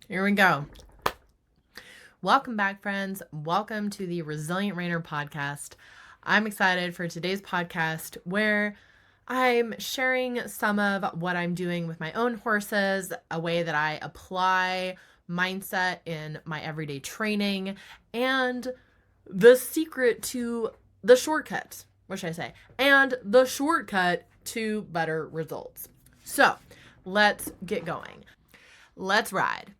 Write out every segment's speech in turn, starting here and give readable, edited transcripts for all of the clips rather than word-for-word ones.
Here we go. Welcome back, friends. Welcome to the Resilient Rainer podcast. I'm excited for today's podcast where I'm sharing some of what I'm doing with my own horses, a way that I apply mindset in my everyday training, and the secret to the shortcut, what should I say? And the shortcut to better results. So let's get going. Let's ride.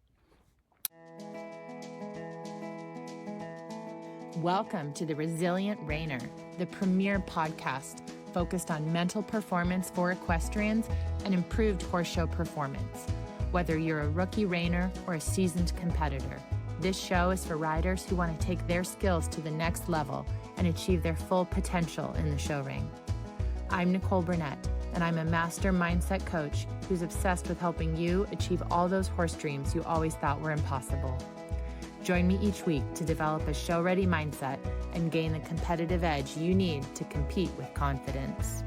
Welcome to the Resilient Rainer, the premier podcast focused on mental performance for equestrians and improved horse show performance. Whether you're a rookie reiner or a seasoned competitor, this show is for riders who want to take their skills to the next level and achieve their full potential in the show ring. I'm Nicole Burnett, and I'm a master mindset coach who's obsessed with helping you achieve all those horse dreams you always thought were impossible. Join me each week to develop a show-ready mindset and gain the competitive edge you need to compete with confidence.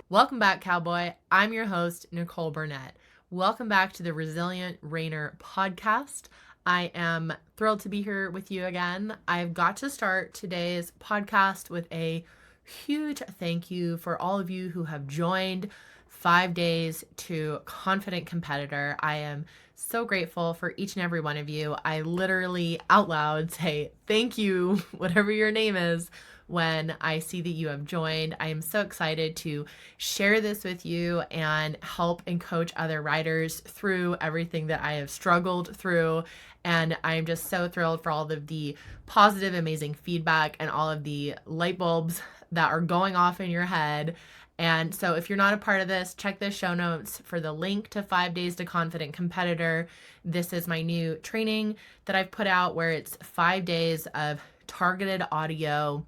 Welcome back, Cowboy. I'm your host, Nicole Burnett. Welcome back to the Resilient Rainer podcast. I am thrilled to be here with you again. I've got to start today's podcast with a huge thank you for all of you who have joined 5 days to Confident Competitor. I am so grateful for each and every one of you. I literally out loud say thank you, whatever your name is, when I see that you have joined. I am so excited to share this with you and help and coach other riders through everything that I have struggled through. And I'm just so thrilled for all of the positive, amazing feedback and all of the light bulbs that are going off in your head. And so if you're not a part of this, check the show notes for the link to 5 days to Confident Competitor. This is my new training that I've put out where it's 5 days of targeted audio.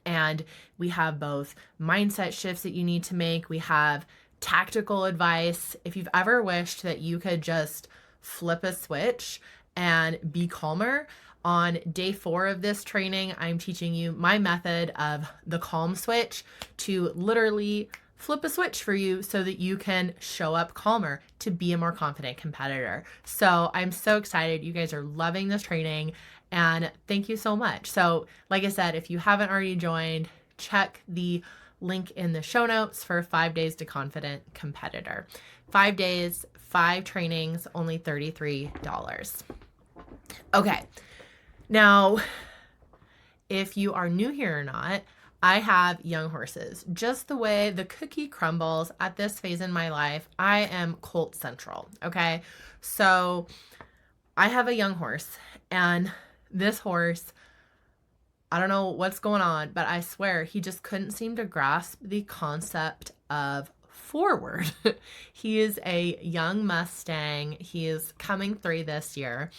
And we have both mindset shifts that you need to make. We have tactical advice. If you've ever wished that you could just flip a switch and be calmer, on day 4 of this training, I'm teaching you my method of the calm switch to literally flip a switch for you so that you can show up calmer to be a more confident competitor. So I'm so excited. You guys are loving this training and thank you so much. So like I said, if you haven't already joined, check the link in the show notes for 5 days to Confident Competitor. 5 days, 5 trainings, only $33. Okay. Now, if you are new here or not, I have young horses. Just the way the cookie crumbles at this phase in my life, I am colt central, okay? So I have a young horse, and this horse, I don't know what's going on, but I swear he just couldn't seem to grasp the concept of forward. He is a young Mustang. He is coming 3 this year,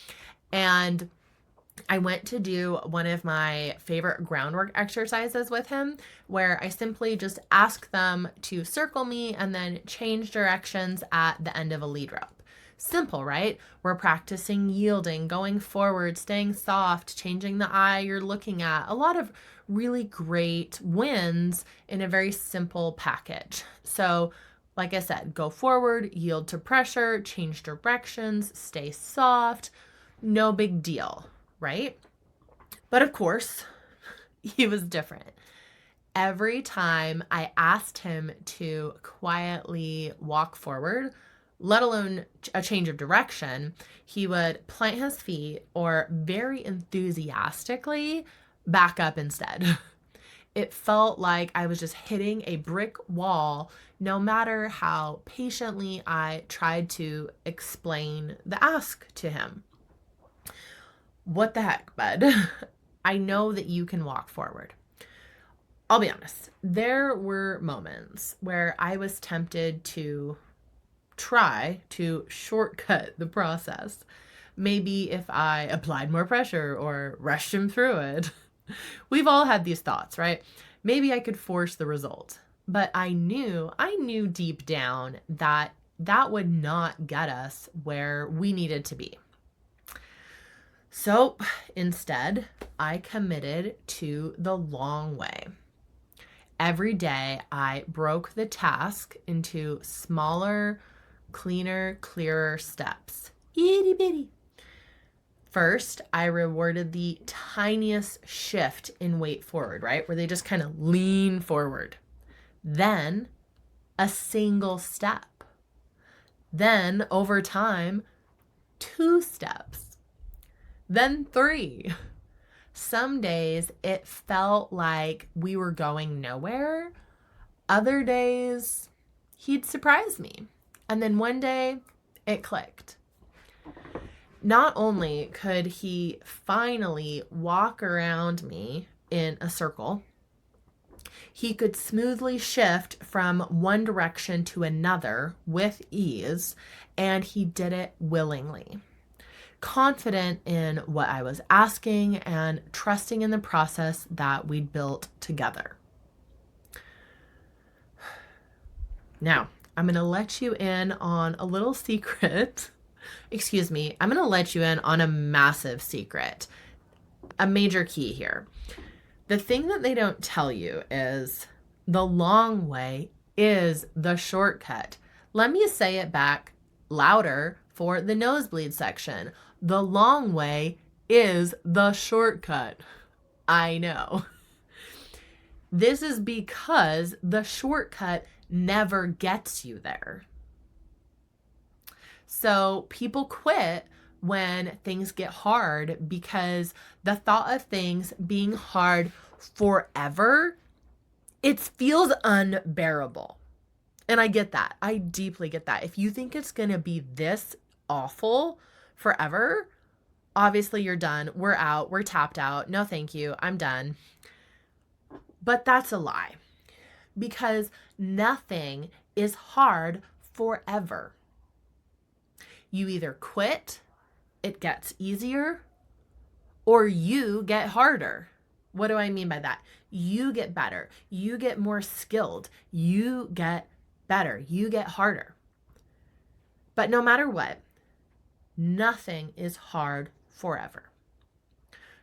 and I went to do one of my favorite groundwork exercises with him where I simply just ask them to circle me and then change directions at the end of a lead rope. Simple, right? We're practicing yielding, going forward, staying soft, changing the eye you're looking at. A lot of really great wins in a very simple package. So, like I said, go forward, yield to pressure, change directions, stay soft. No big deal. Right? But of course, he was different. Every time I asked him to quietly walk forward, let alone a change of direction, he would plant his feet or very enthusiastically back up instead. It felt like I was just hitting a brick wall no matter how patiently I tried to explain the ask to him. What the heck, bud? I know that you can walk forward. I'll be honest. There were moments where I was tempted to try to shortcut the process. Maybe if I applied more pressure or rushed him through it. We've all had these thoughts, right? Maybe I could force the result. But I knew deep down that that would not get us where we needed to be. So instead, I committed to the long way. Every day, I broke the task into smaller cleaner, clearer steps. Itty bitty. First, I rewarded the tiniest shift in weight forward, right? Where they just kind of lean forward. Then, a single step. Then, over time, 2 steps. Then 3. Some days it felt like we were going nowhere. Other days, he'd surprise me. And then one day, it clicked. Not only could he finally walk around me in a circle, he could smoothly shift from one direction to another with ease, and he did it willingly. Confident in what I was asking and trusting in the process that we'd built together. Now, I'm going to let you in on a little secret. Excuse me, I'm going to let you in on a massive secret. A major key here. The thing that they don't tell you is the long way is the shortcut. Let me say it back louder for the nosebleed section. The long way is the shortcut. I know. This is because the shortcut never gets you there. So people quit when things get hard because the thought of things being hard forever, it feels unbearable. And I get that. I deeply get that. If you think it's going to be this awful forever, obviously you're done. We're out. We're tapped out. No, thank you. I'm done. But that's a lie, because nothing is hard forever. You either quit, it gets easier, or you get harder. What do I mean by that? You get better. You get more skilled. You get better. You get harder. But no matter what, nothing is hard forever.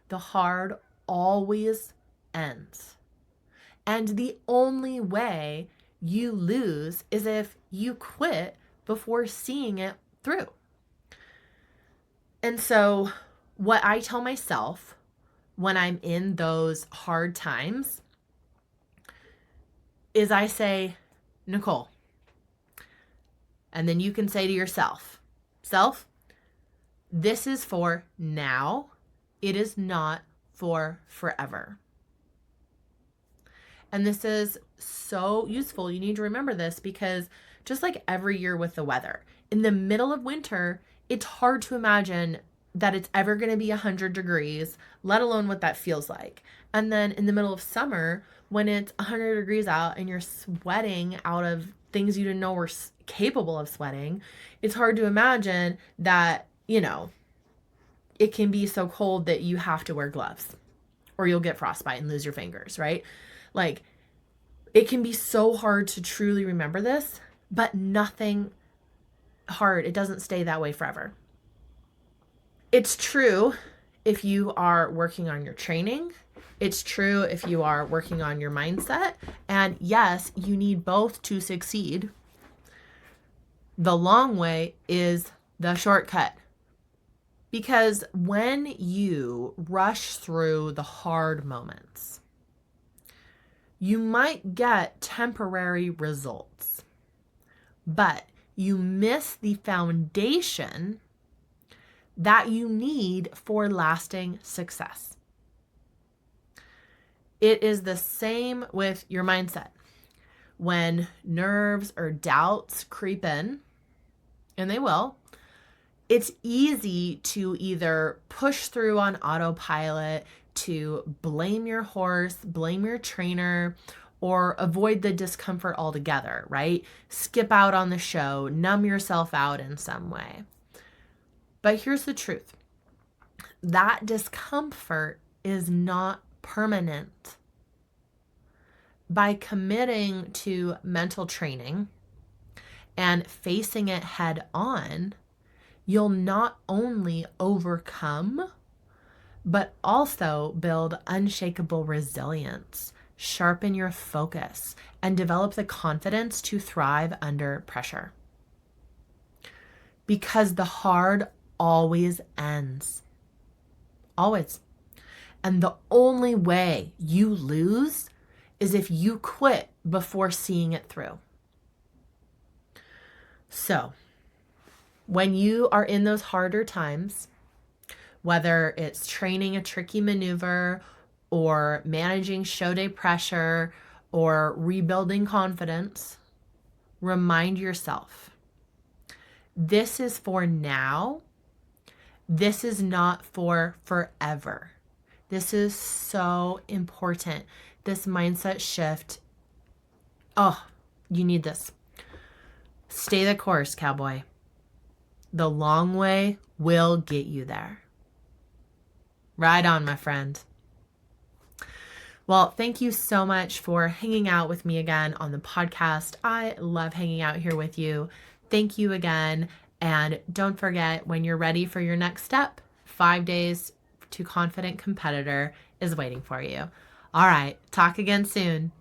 The hard always ends. And the only way you lose is if you quit before seeing it through. And so what I tell myself when I'm in those hard times is I say, Nicole, and then you can say to yourself, self, this is for now. It is not for forever. And this is so useful. You need to remember this because just like every year with the weather, in the middle of winter, it's hard to imagine that it's ever going to be 100 degrees, let alone what that feels like. And then in the middle of summer, when it's 100 degrees out and you're sweating out of things you didn't know were capable of sweating, it's hard to imagine that, it can be so cold that you have to wear gloves or you'll get frostbite and lose your fingers, right? Like, it can be so hard to truly remember this, but nothing hard. It doesn't stay that way forever. It's true if you are working on your training. It's true if you are working on your mindset. And yes, you need both to succeed. The long way is the shortcut. Because when you rush through the hard moments, you might get temporary results, but you miss the foundation that you need for lasting success. It is the same with your mindset. When nerves or doubts creep in, and they will, it's easy to either push through on autopilot, to blame your horse, blame your trainer, or avoid the discomfort altogether, right? Skip out on the show, numb yourself out in some way. But here's the truth. That discomfort is not permanent. By committing to mental training and facing it head on, you'll not only overcome, but also build unshakable resilience, sharpen your focus, and develop the confidence to thrive under pressure. because the hard always ends. Always. And the only way you lose is if you quit before seeing it through. So, when you are in those harder times, whether it's training a tricky maneuver or managing show day pressure or rebuilding confidence, remind yourself, this is for now. This is not for forever. This is so important. This mindset shift. Oh, you need this. Stay the course, cowboy. The long way will get you there. Ride on, my friend. Well, thank you so much for hanging out with me again on the podcast. I love hanging out here with you. Thank you again. And don't forget, when you're ready for your next step, 5 days to Confident Competitor is waiting for you. All right, talk again soon.